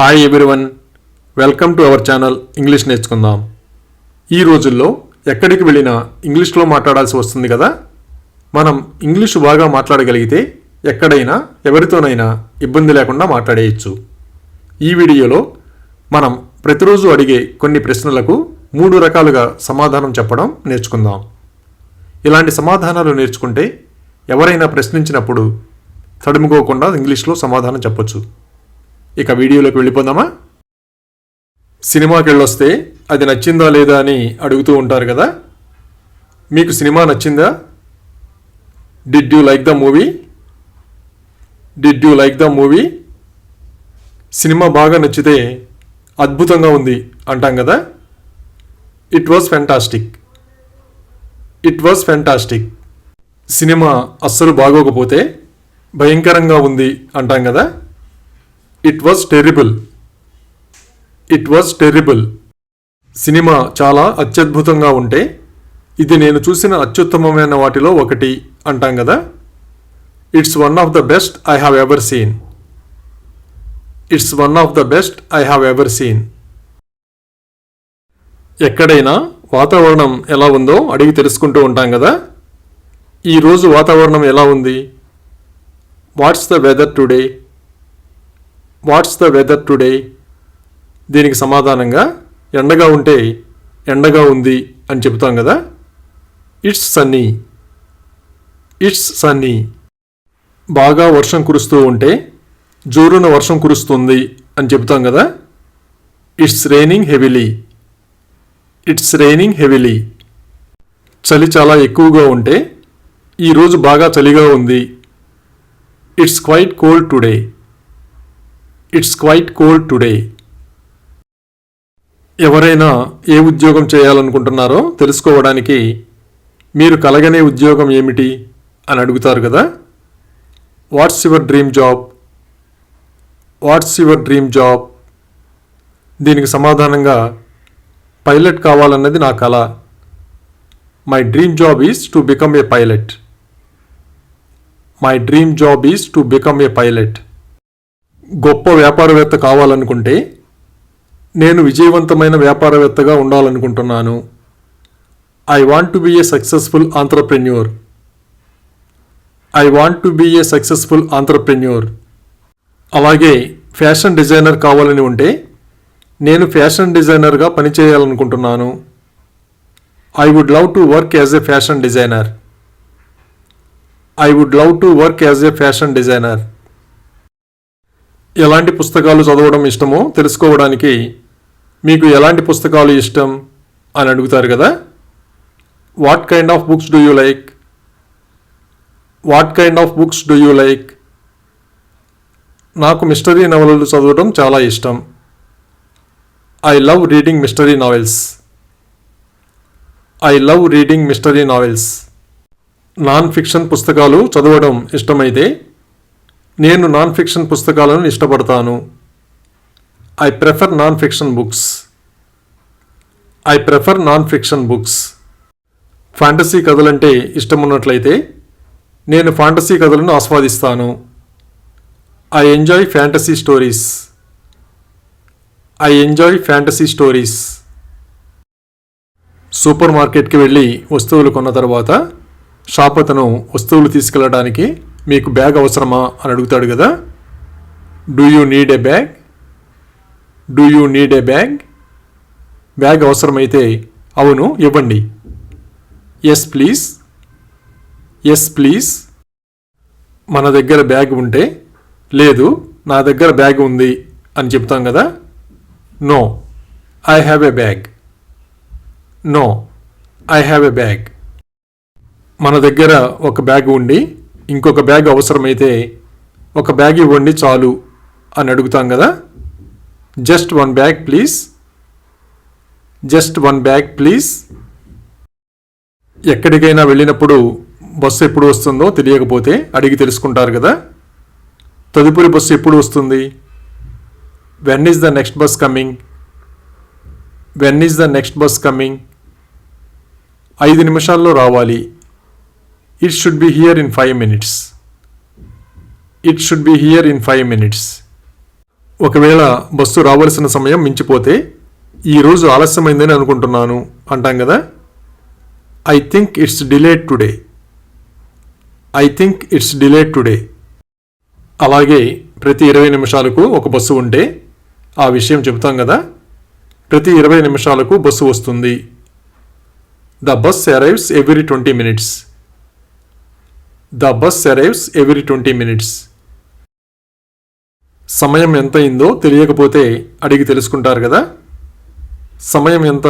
Hi everyone, welcome to our channel English నేర్చుకుందాం. ఈ రోజుల్లో ఎక్కడికి వెళ్ళినా ఇంగ్లీష్లో మాట్లాడాల్సి వస్తుంది కదా. మనం ఇంగ్లీషు బాగా మాట్లాడగలిగితే ఎక్కడైనా ఎవరితోనైనా ఇబ్బంది లేకుండా మాట్లాడేయచ్చు. ఈ వీడియోలో మనం ప్రతిరోజు అడిగే కొన్ని ప్రశ్నలకు 3 రకాలుగా సమాధానం చెప్పడం నేర్చుకుందాం. ఇలాంటి సమాధానాలు నేర్చుకుంటే ఎవరైనా ప్రశ్నించినప్పుడు తడుముకోకుండా ఇంగ్లీష్లో సమాధానం చెప్పొచ్చు. ఇక వీడియోలోకి వెళ్ళిపోదామా? సినిమాకి వెళ్ళొస్తే అది నచ్చిందా లేదా అని అడుగుతూ ఉంటారు కదా. మీకు సినిమా నచ్చిందా? Did you like the movie? Did you like the movie? Cinema బాగా నచ్చితే అద్భుతంగా ఉంది అంటాం కదా. It was fantastic. It was fantastic. Cinema అస్సలు బాగోకపోతే భయంకరంగా ఉంది అంటాం కదా. It was terrible. It was terrible. Cinema చాలా అత్యద్భుతంగా ఉంటే ఇది నేను చూసిన అత్యుత్తమమైన వాటిలో ఒకటి అంటాం కదా. It's one of the best I have ever seen. It's one of the best I have ever seen. ఎక్కడైనా వాతావరణం ఎలా ఉందో అడిగి తెలుసుకుంటూ ఉంటాం కదా. ఈరోజు వాతావరణం ఎలా ఉంది? What's the weather today? What's the weather today? దీనికి సమాధానంగా ఎండగా ఉంటే ఎండగా ఉంది అని చెబుతాం కదా. It's sunny. It's sunny. బాగా వర్షం కురుస్తూ ఉంటే జోరున వర్షం కురుస్తుంది అని చెబుతాం కదా. It's raining heavily. It's raining heavily. చలి చాలా ఎక్కువగా ఉంటే ఈరోజు బాగా చలిగా ఉంది. It's quite cold today. It's quite cold today. ఎవరైనా ఏ ఉద్యోగం చేయాలనుకుంటున్నారో తెలుసుకోవడానికి మీరు కలగనే ఉద్యోగం ఏమిటి అని అడుగుతారు కదా. What's your dream job? What's your dream job? దీనికి సమాధానంగా పైలట్ కావాలన్నది నా కల. My dream job is to become a pilot. My dream job is to become a pilot. గొప్ప వ్యాపారవేత్త కావాలనుకుంటే నేను విజయవంతమైన వ్యాపారవేత్తగా ఉండాలనుకుంటున్నాను. I want to be a successful entrepreneur. I want to be a successful entrepreneur. అలాగే ఫ్యాషన్ డిజైనర్ కావాలని ఉంటే నేను ఫ్యాషన్ డిజైనర్గా పనిచేయాలనుకుంటున్నాను. I would love to work as a fashion designer. I would love to work as a fashion designer. ఎలాంటి పుస్తకాలు చదవడం ఇష్టమో తెలుసుకోవడానికి మీకు ఎలాంటి పుస్తకాలు ఇష్టం అని అడుగుతారు కదా. What kind of books do you like? What kind of books do you like? నాకు మిస్టరీ నవలలు చదవడం చాలా ఇష్టం. I love reading mystery novels. I love reading mystery novels. Non fiction పుస్తకాలు చదవడం ఇష్టమైతే నేను నాన్ ఫిక్షన్ పుస్తకాలను ఇష్టపడతాను. I prefer non fiction books. I prefer non fiction books. Fantasy కథలంటే ఇష్టమున్నట్లయితే నేను ఫ్యాంటసీ కథలను ఆస్వాదిస్తాను. I enjoy fantasy stories. I enjoy fantasy stories. Super మార్కెట్కి వెళ్ళి వస్తువులు కొన్న తర్వాత షాప్ అతను వస్తువులు తీసుకెళ్ళడానికి మీకు బ్యాగ్ అవసరమా అని అడుగుతాడు కదా. Do you need a bag? Do you need a bag? Bag అవసరమైతే అవును ఇవ్వండి. Yes please. Yes please. మన దగ్గర బ్యాగ్ ఉంటే లేదు నా దగ్గర బ్యాగ్ ఉంది అని చెప్తాం కదా. No I have a bag. No I have a bag. మన దగ్గర ఒక బ్యాగ్ ఉండి ఇంకొక బ్యాగ్ అవసరమైతే ఒక బ్యాగ్ ఇవ్వండి చాలు అని అడుగుతాం కదా. Just one bag please. Just one bag please. ఎక్కడికైనా వెళ్ళినప్పుడు బస్సు ఎప్పుడు వస్తుందో తెలియకపోతే అడిగి తెలుసుకుంటారు కదా. తదుపరి బస్సు ఎప్పుడు వస్తుంది? When is the next bus coming? When is the next bus coming? 5 నిమిషాల్లో రావాలి. It should be here in 5 minutes. It should be here in 5 minutes. ఒకవేళ బస్సు రావాల్సిన సమయం మించిపోతే ఈరోజు ఆలస్యమైందని అనుకుంటున్నాను అంటాం కదా. I think it's delayed today. I think it's delayed today. అలాగే ప్రతి 20 నిమిషాలకు ఒక బస్సు ఉంటే ఆ విషయం చెబుతాం కదా. ప్రతి 20 నిమిషాలకు బస్సు వస్తుంది. The bus arrives every 20 minutes. The bus arrives every 20 minutes. సమయం ఎంత అయిందో తెలియకపోతే అడిగి తెలుసుకుంటారు కదా. సమయం ఎంత?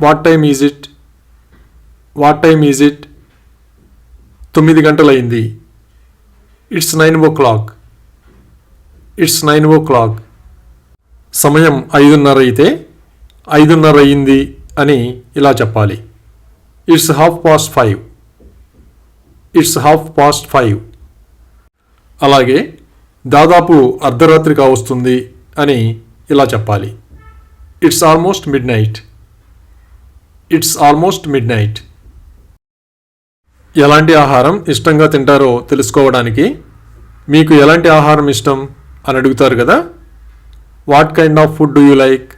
What time is it? What time is it? 9 గంటలైంది. It's 9 o'clock. It's 9 o'clock. సమయం 5:30 అయితే 5:30 అయింది అని ఇలా చెప్పాలి. ఇట్స్ 5:30. ఇట్స్ 5:30. అలాగే దాదాపు అర్ధరాత్రి కావస్తుంది అని ఇలా చెప్పాలి. It's almost mid night. It's almost mid night. ఎలాంటి ఆహారం ఇష్టంగా తింటారో తెలుసుకోవడానికి మీకు ఎలాంటి ఆహారం ఇష్టం అని అడుగుతారు కదా. What kind of food do you like?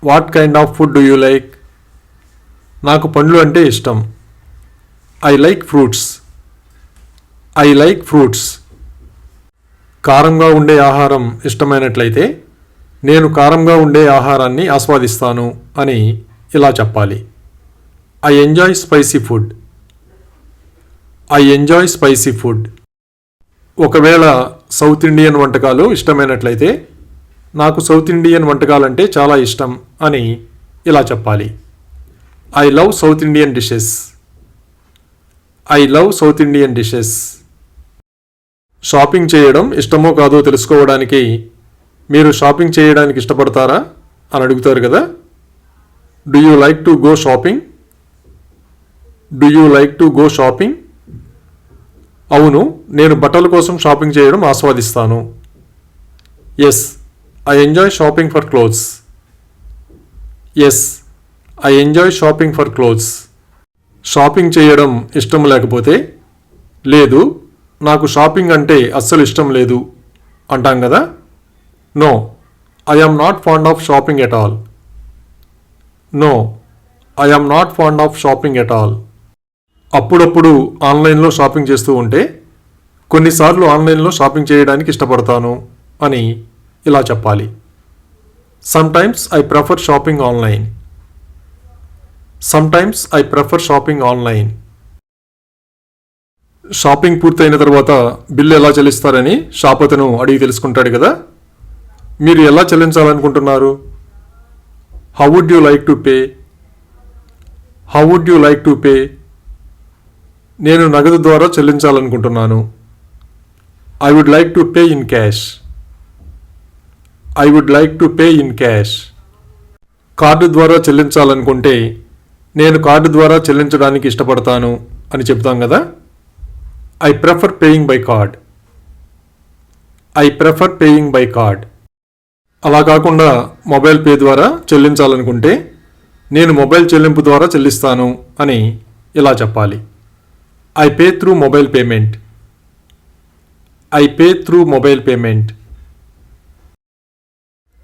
What kind of food do you like? నాకు పండ్లు అంటే ఇష్టం. I like fruits. I like fruits. కారంగా ఉండే ఆహారం ఇష్టమైనట్లయితే నేను కారంగా ఉండే ఆహారాన్ని ఆస్వాదిస్తాను అని ఇలా చెప్పాలి. I enjoy spicy food. I enjoy spicy food. ఒకవేళ సౌత్ ఇండియన్ వంటకాలు ఇష్టమైనట్లయితే నాకు సౌత్ ఇండియన్ వంటకాలంటే చాలా ఇష్టం అని ఇలా చెప్పాలి. I love south Indian dishes. I love south Indian dishes. Shopping చేయడం ఇష్టమో కాదో తెలుసుకోవడానికి మీరు షాపింగ్ చేయడానికి ఇష్టపడతారా అని అడుగుతారు కదా. Do you like to go shopping? Do you like to go shopping? అవును, నేను బట్టల కోసం షాపింగ్ చేయడం ఆస్వాదిస్తాను. Yes, I enjoy shopping for clothes. Yes, I enjoy shopping for clothes. Shopping చేయడం ఇష్టం లేకపోతే లేదు, నాకు షాపింగ్ అంటే అస్సలు ఇష్టం లేదు అంటాం కదా. No, I am not fond of shopping at all. No, I am not fond of shopping at all. అప్పుడప్పుడు ఆన్లైన్లో షాపింగ్ చేస్తూ ఉంటే కొన్నిసార్లు ఆన్లైన్లో షాపింగ్ చేయడానికి ఇష్టపడతాను అని ఇలా చెప్పాలి. Sometimes I prefer shopping online. Sometimes I prefer shopping online. Shopping పూర్తయిన తర్వాత బిల్లు ఎలా చెల్లిస్తారని షాప్ అతను అడిగి తెలుసుకుంటాడు కదా. మీరు ఎలా చెల్లించాలనుకుంటున్నారు? How would you like to pay? How would you like to pay? నేను నగదు ద్వారా చెల్లించాలనుకుంటున్నాను. I would like to pay in cash. I would like to pay in cash. Card ద్వారా చెల్లించాలనుకుంటే నేను కార్డు ద్వారా చెల్లించడానికి ఇష్టపడతాను అని చెప్తాం కదా. I prefer paying by card. I prefer paying by card. అలా కాకుండా మొబైల్ పే ద్వారా చెల్లించాలనుకుంటే నేను మొబైల్ చెల్లింపు ద్వారా చెల్లిస్తాను అని ఇలా చెప్పాలి. I pay through mobile payment. I pay through mobile payment.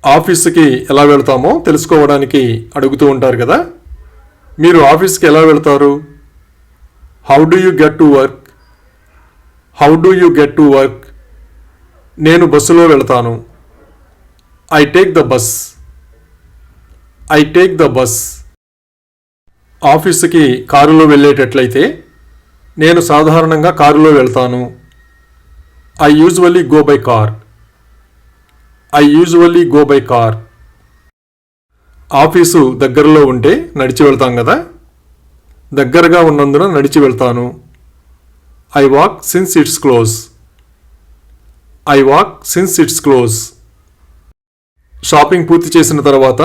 ఆఫీస్కి ఎలా వెళ్తామో తెలుసుకోవడానికి అడుగుతూ ఉంటారు కదా. మీరు ఆఫీస్కి ఎలా వెళ్తారు? How do you get to work? How do you get to work? నేను బస్సులో వెళ్తాను. I take the bus. I take the bus. ఆఫీసుకి కారులో వెళ్ళేటట్లయితే నేను సాధారణంగా కారులో వెళ్తాను. I usually go by car. I usually go by car. Office దగ్గరలో ఉంటే నడిచి వెళ్తాం కదా. దగ్గరగా ఉన్నందున నడిచి వెళ్తాను. I walk since it's close. I walk since it's close. Shopping పూర్తి చేసిన తర్వాత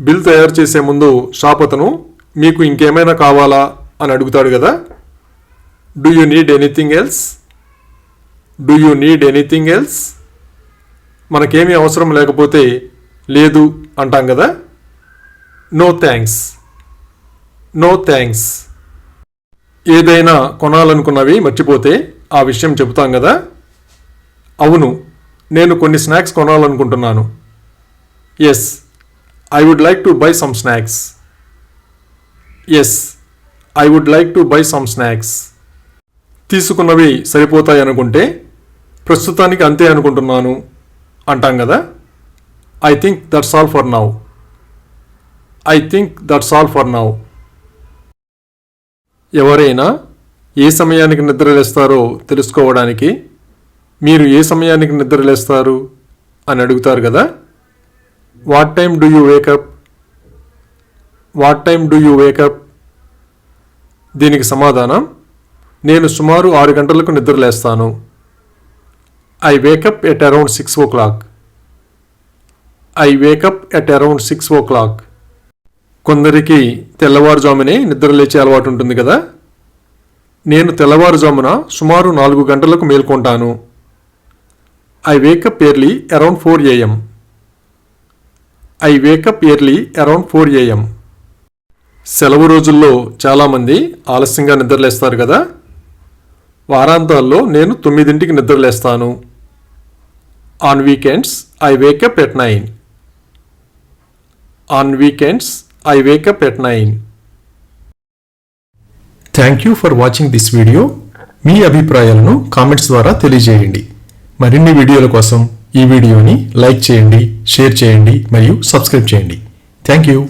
బిల్ తయారు చేసే ముందు షాప్ అతను మీకు ఇంకేమైనా కావాలా అని అడుగుతాడు కదా. Do you need anything else? Do you need anything else? మనకేమీ అవసరం లేకపోతే లేదు అంటాం కదా. No thanks. No thanks. ఏదైనా కొనాలనుకున్నవి మర్చిపోతే ఆ విషయం చెబుతాం కదా. అవును, నేను కొన్ని స్నాక్స్ కొనాలనుకుంటున్నాను. Yes, I would like to buy some snacks. Yes, I would like to buy some snacks. తీసుకున్నవి సరిపోతాయి అనుకుంటే ప్రస్తుతానికి అంతే అనుకుంటున్నాను అంటాం కదా. I think that's all for now. I think that's all for now. ఎవరైనా ఏ సమయానికి నిద్రలేస్తారో తెలుసుకోవడానికి మీరు ఏ సమయానికి నిద్రలేస్తారు అని అడుగుతారు కదా. What time do you wake up? What time do you wake up? దీనికి సమాధానం నేను సుమారు 6 గంటలకు నిద్రలేస్తాను. I wake up at around 6 o'clock. I wake up at around 6 o'clock. కొందరికి తెల్లవారుజామునే నిద్రలేచే అలవాటు ఉంటుంది కదా. నేను తెల్లవారుజామున సుమారు 4 గంటలకు మేల్కొంటాను. I wake up early around 4 AM. I wake up early around 4 AM. సెలవు రోజుల్లో చాలామంది ఆలస్యంగా నిద్రలేస్తారు కదా. వారాంతాల్లో నేను 9ంటికి నిద్రలేస్తాను. On weekends I wake up at 9. On weekends I wake up at 9. Thank you for watching this video. మీ అభిప్రాయాలను కామెంట్స్ ద్వారా తెలియజేయండి. మరిన్ని వీడియోల కోసం ఈ వీడియోని లైక్ చేయండి, షేర్ చేయండి మరియు సబ్స్క్రైబ్ చేయండి. Thank you.